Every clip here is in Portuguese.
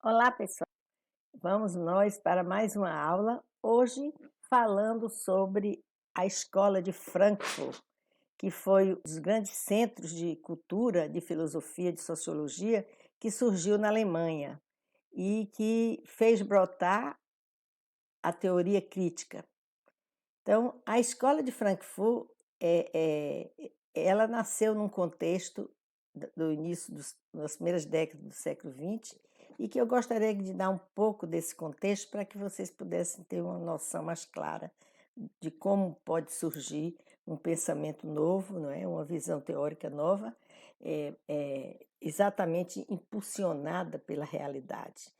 Olá, pessoal. Vamos nós para mais uma aula, hoje falando sobre a Escola de Frankfurt, que foi um dos grandes centros de cultura, de filosofia, de sociologia, que surgiu na Alemanha e que fez brotar a teoria crítica. Então, a Escola de Frankfurt, ela nasceu num contexto do início das primeiras décadas do século XX e que eu gostaria de dar um pouco desse contexto para que vocês pudessem ter uma noção mais clara de como pode surgir um pensamento novo, não é? Uma visão teórica nova, exatamente impulsionada pela realidade.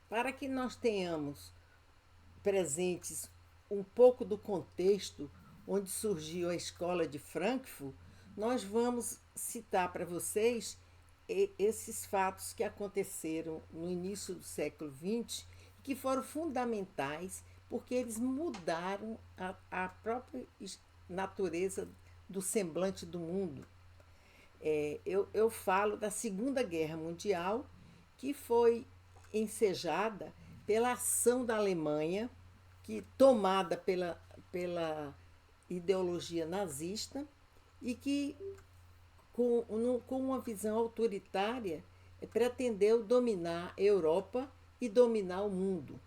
Para que nós tenhamos presentes um pouco do contexto onde surgiu a escola de Frankfurt, nós vamos citar para vocês esses fatos que aconteceram no início do século XX, que foram fundamentais porque eles mudaram a própria natureza do semblante do mundo. Eu falo da Segunda Guerra Mundial, que foi ensejada pela ação da Alemanha, que tomada pela ideologia nazista e que, com uma visão autoritária, pretendeu dominar a Europa e dominar o mundo.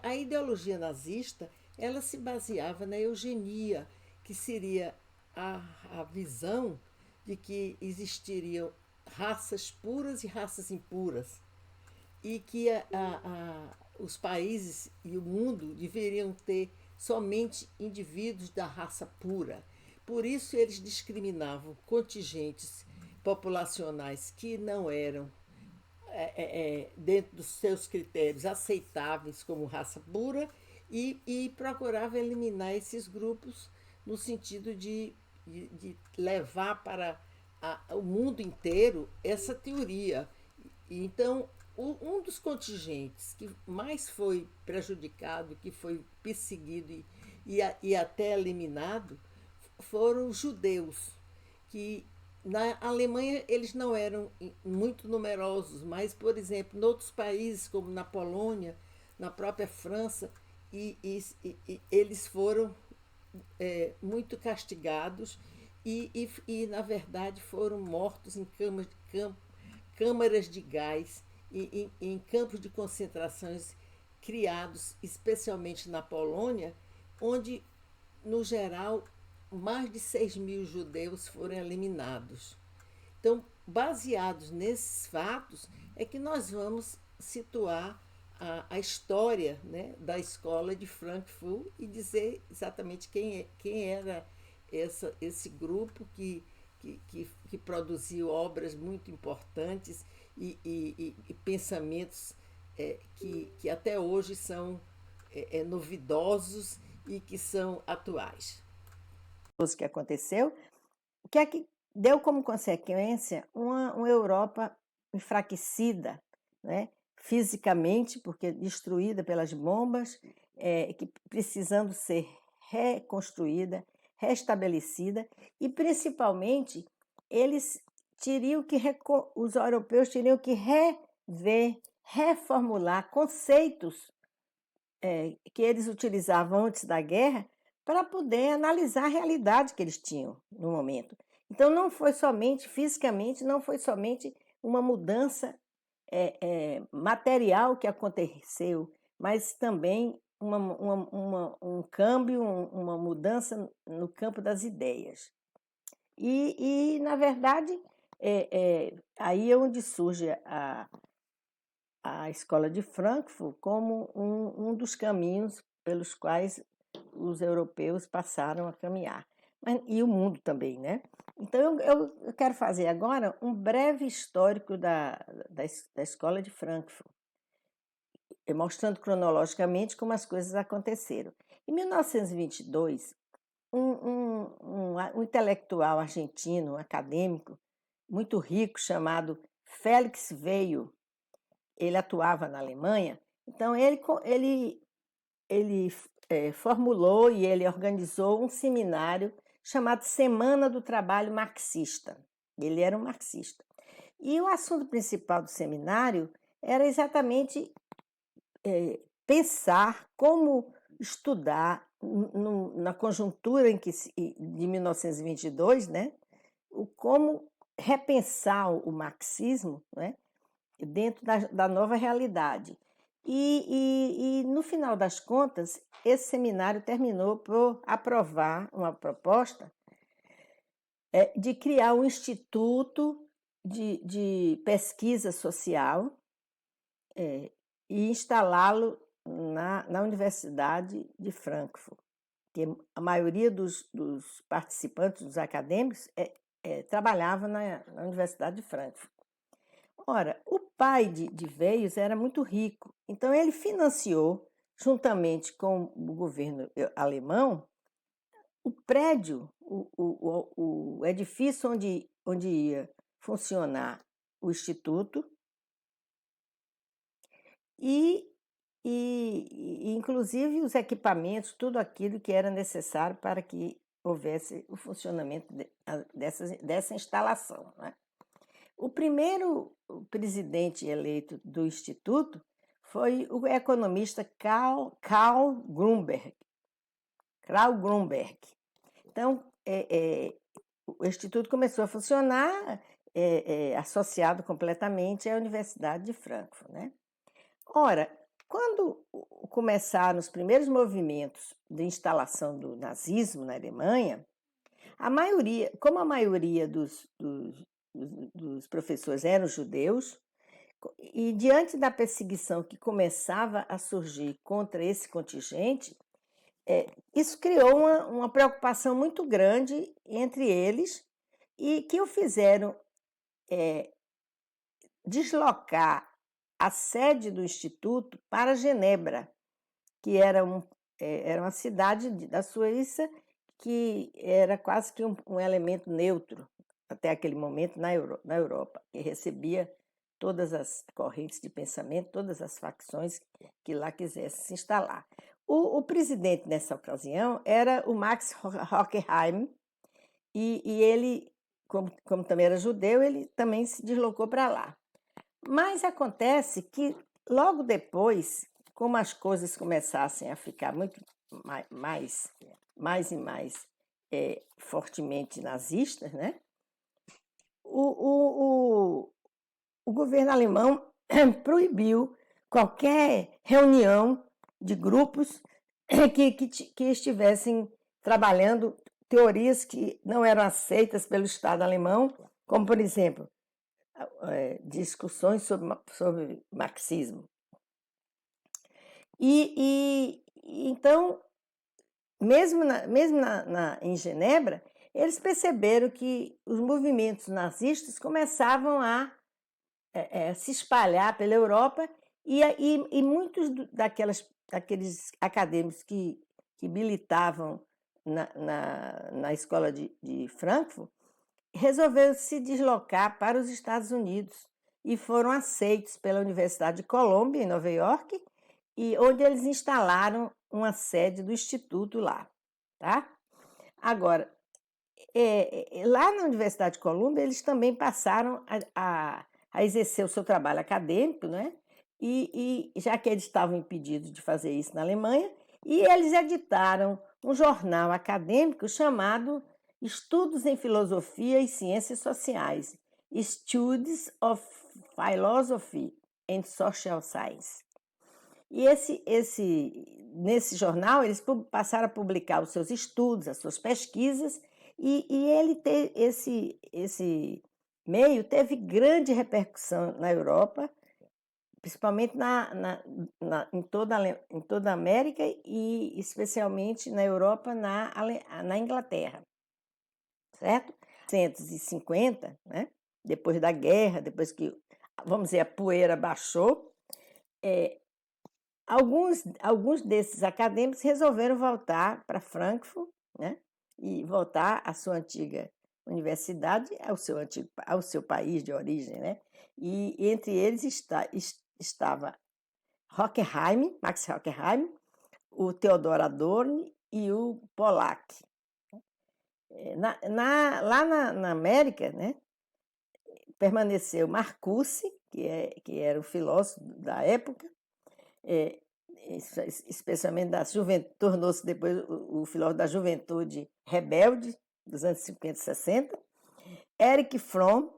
A ideologia nazista ela se baseava na eugenia, que seria a visão de que existiriam raças puras e raças impuras e que os países e o mundo deveriam ter somente indivíduos da raça pura. Por isso eles discriminavam contingentes populacionais que não eram dentro dos seus critérios aceitáveis como raça pura e procurava eliminar esses grupos no sentido de levar para o mundo inteiro essa teoria. Então, um dos contingentes que mais foi prejudicado, que foi perseguido e até eliminado, foram os judeus, que na Alemanha eles não eram muito numerosos, mas, por exemplo, em outros países, como na Polônia, na própria França, eles foram muito castigados na verdade, foram mortos em câmaras de gás e em campos de concentrações criados especialmente na Polônia, onde, no geral, mais de 6 mil judeus foram eliminados. Então, baseados nesses fatos, é que nós vamos situar a história, né, da escola de Frankfurt e dizer exatamente quem era esse grupo que produziu obras muito importantes e pensamentos que até hoje são novidosos e que são atuais. O que aconteceu, o que é que deu como consequência uma Europa enfraquecida, né? Fisicamente, porque destruída pelas bombas, que precisando ser reconstruída, restabelecida, e principalmente eles teriam que os europeus teriam que rever, reformular conceitos que eles utilizavam antes da guerra para poder analisar a realidade que eles tinham no momento. Então, não foi somente fisicamente, não foi somente uma mudança material que aconteceu, mas também um câmbio, uma mudança no campo das ideias. Na verdade, aí é onde surge a escola de Frankfurt como um dos caminhos pelos quais os europeus passaram a caminhar. E o mundo também, né? Então, eu quero fazer agora um breve histórico da escola de Frankfurt, mostrando cronologicamente como as coisas aconteceram. Em 1922, um intelectual argentino, um acadêmico, muito rico, chamado Félix Veio, ele atuava na Alemanha, então ele formulou e ele organizou um seminário chamado Semana do Trabalho Marxista. Ele era um marxista. E o assunto principal do seminário era exatamente pensar como estudar na conjuntura de 1922, né, como repensar o marxismo, né, dentro da nova realidade. E, no final das contas, esse seminário terminou por aprovar uma proposta de criar um instituto de pesquisa social e instalá-lo na Universidade de Frankfurt, que a maioria dos participantes, dos acadêmicos, trabalhava na Universidade de Frankfurt. Ora, o pai de Weiss era muito rico, então ele financiou, juntamente com o governo alemão, o prédio, o edifício onde ia funcionar o Instituto inclusive, os equipamentos, tudo aquilo que era necessário para que houvesse o funcionamento dessa instalação, né? O primeiro presidente eleito do Instituto foi o economista Karl Grünberg. Então, o Instituto começou a funcionar associado completamente à Universidade de Frankfurt, né? Ora, quando começaram os primeiros movimentos de instalação do nazismo na Alemanha, como a maioria dos professores eram judeus, e diante da perseguição que começava a surgir contra esse contingente, isso criou uma preocupação muito grande entre eles e que o fizeram deslocar a sede do Instituto para Genebra, que era uma cidade da Suíça que era quase que um elemento neutro até aquele momento na Europa, que recebia todas as correntes de pensamento, todas as facções que lá quisessem se instalar. O presidente nessa ocasião era o Max Horkheim, e ele, como também era judeu, ele também se deslocou para lá. Mas acontece que logo depois, como as coisas começassem a ficar muito mais e mais fortemente nazistas, né? O governo alemão proibiu qualquer reunião de grupos que estivessem trabalhando teorias que não eram aceitas pelo Estado alemão, como, por exemplo, discussões sobre marxismo. Então, mesmo em Genebra, eles perceberam que os movimentos nazistas começavam a se espalhar pela Europa e muitos daqueles acadêmicos que militavam na escola de Frankfurt resolveram se deslocar para os Estados Unidos e foram aceitos pela Universidade de Colômbia, em Nova York, e onde eles instalaram uma sede do Instituto lá, tá? Agora, lá na Universidade de Colômbia, eles também passaram a exercer o seu trabalho acadêmico, né? E já que eles estavam impedidos de fazer isso na Alemanha, e eles editaram um jornal acadêmico chamado Estudos em Filosofia e Ciências Sociais, Studies of Philosophy and Social Science. E nesse jornal, eles passaram a publicar os seus estudos, as suas pesquisas, e esse meio teve grande repercussão na Europa, principalmente em toda a América e especialmente na Europa, na Inglaterra, certo? 1950, né? Depois da guerra, depois que, vamos dizer, a poeira baixou, alguns desses acadêmicos resolveram voltar para Frankfurt, né? E voltar à sua antiga universidade, ao seu país de origem, né? E entre eles estava Max Horkheim, o Theodor Adorno e o Pollack. Lá na América, né? permaneceu Marcuse, que era o filósofo da época, é, especialmente da juventude, tornou-se depois o filósofo da juventude rebelde, dos anos 50 e 60. Erich Fromm,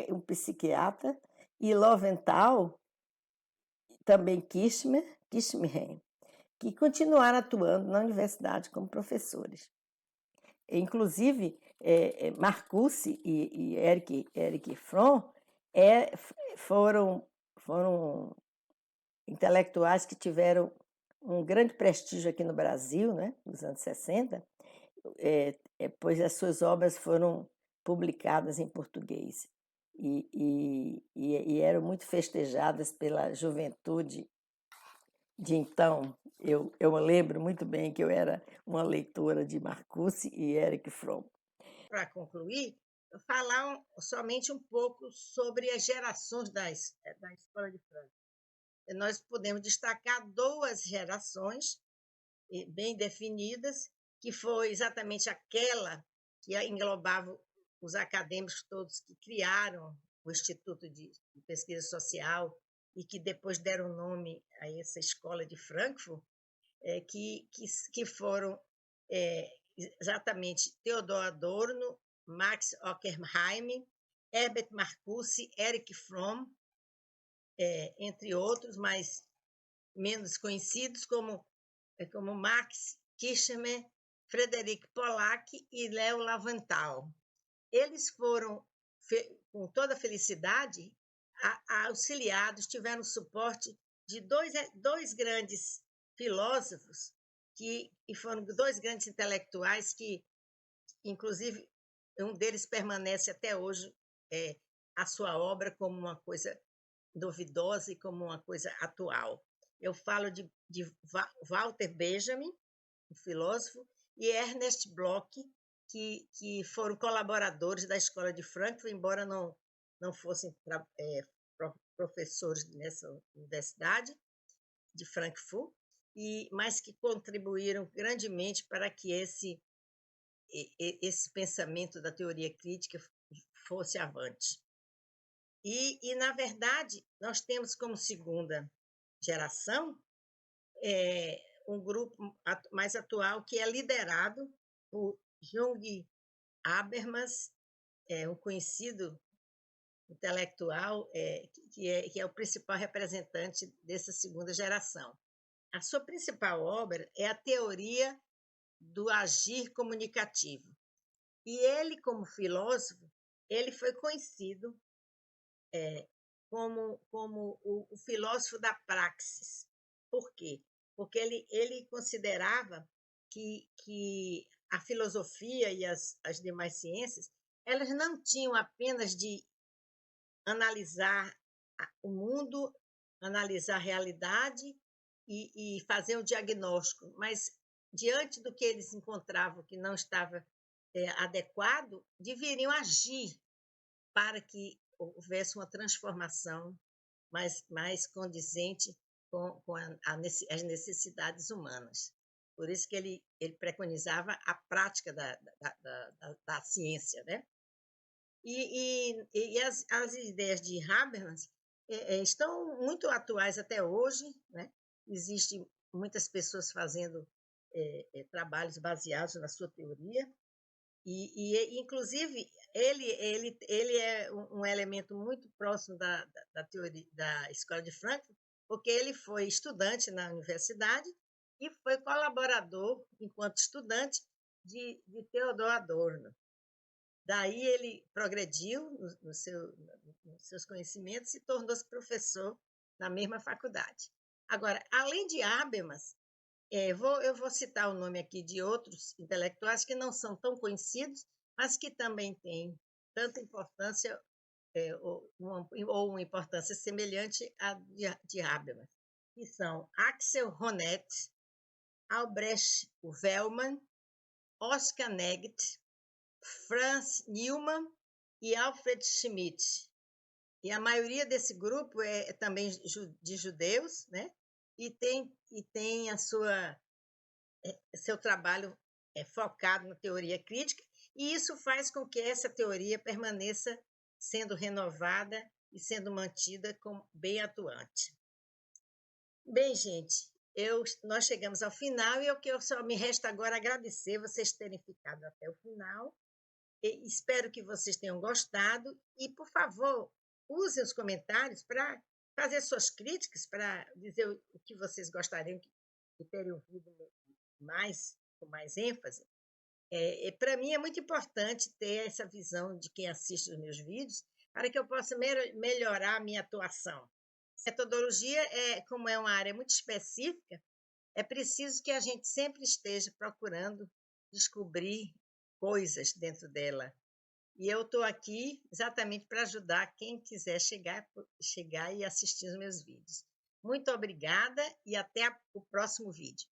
um psiquiatra, e Lowenthal, também Kirchner, que continuaram atuando na universidade como professores. Inclusive, Marcuse e Erich Fromm foram intelectuais que tiveram um grande prestígio aqui no Brasil, né, nos anos 60, pois as suas obras foram publicadas em português e eram muito festejadas pela juventude de então. Eu me lembro muito bem que eu era uma leitora de Marcuse e Erich Fromm. Para concluir, falar somente um pouco sobre as gerações da Escola de Frankfurt. Nós podemos destacar duas gerações bem definidas, que foi exatamente aquela que englobava os acadêmicos todos que criaram o Instituto de Pesquisa Social e que depois deram nome a essa Escola de Frankfurt, que foram exatamente Theodor Adorno, Max Horkheim, Herbert Marcuse, Erich Fromm, entre outros, mas menos conhecidos, como Max Kirchner, Frederick Pollack e Leo Lavantal. Eles foram, com toda felicidade, auxiliados, tiveram suporte de dois grandes filósofos e foram dois grandes intelectuais que, inclusive, um deles permanece até hoje a sua obra como uma coisa duvidosa e como uma coisa atual. Eu falo de Walter Benjamin, um filósofo, e Ernest Bloch, que foram colaboradores da Escola de Frankfurt, embora não fossem professores nessa universidade de Frankfurt, mas que contribuíram grandemente para que esse pensamento da teoria crítica fosse avante. E, na verdade, nós temos como segunda geração um grupo mais atual que é liderado por Jung Habermas, um conhecido intelectual que é o principal representante dessa segunda geração. A sua principal obra é a teoria do agir comunicativo. E ele, como filósofo, ele foi conhecido como o filósofo da praxis. Por quê? Porque ele considerava que a filosofia e as demais ciências, elas não tinham apenas de analisar o mundo, analisar a realidade e fazer um diagnóstico, mas diante do que eles encontravam que não estava adequado, deveriam agir para que houvesse uma transformação mais condizente com as necessidades humanas. Por isso que ele preconizava a prática da ciência, né? E as ideias de Habermas estão muito atuais até hoje, né? Existem muitas pessoas fazendo trabalhos baseados na sua teoria, inclusive, ele é um elemento muito próximo da teoria da Escola de Frankfurt, porque ele foi estudante na universidade e foi colaborador, enquanto estudante, de Theodor Adorno. Daí ele progrediu nos seus conhecimentos e tornou-se professor na mesma faculdade. Agora, além de Habermas, eu vou citar o nome aqui de outros intelectuais que não são tão conhecidos, mas que também têm tanta importância ou uma importância semelhante à de Habermas, que são Axel Honneth, Albrecht Wellmann, Oscar Negt, Franz Newman e Alfred Schmidt. E a maioria desse grupo é também de judeus, né? E tem seu trabalho focado na teoria crítica, e isso faz com que essa teoria permaneça sendo renovada e sendo mantida como bem atuante. Bem, gente, nós chegamos ao final e o que só me resta agora agradecer vocês terem ficado até o final. E espero que vocês tenham gostado e, por favor, usem os comentários para fazer suas críticas, para dizer o que vocês gostariam de terem ouvido mais, com mais ênfase. Para mim é muito importante ter essa visão de quem assiste os meus vídeos para que eu possa melhorar a minha atuação. Metodologia, como é uma área muito específica, é preciso que a gente sempre esteja procurando descobrir coisas dentro dela. E eu estou aqui exatamente para ajudar quem quiser chegar e assistir os meus vídeos. Muito obrigada e até o próximo vídeo.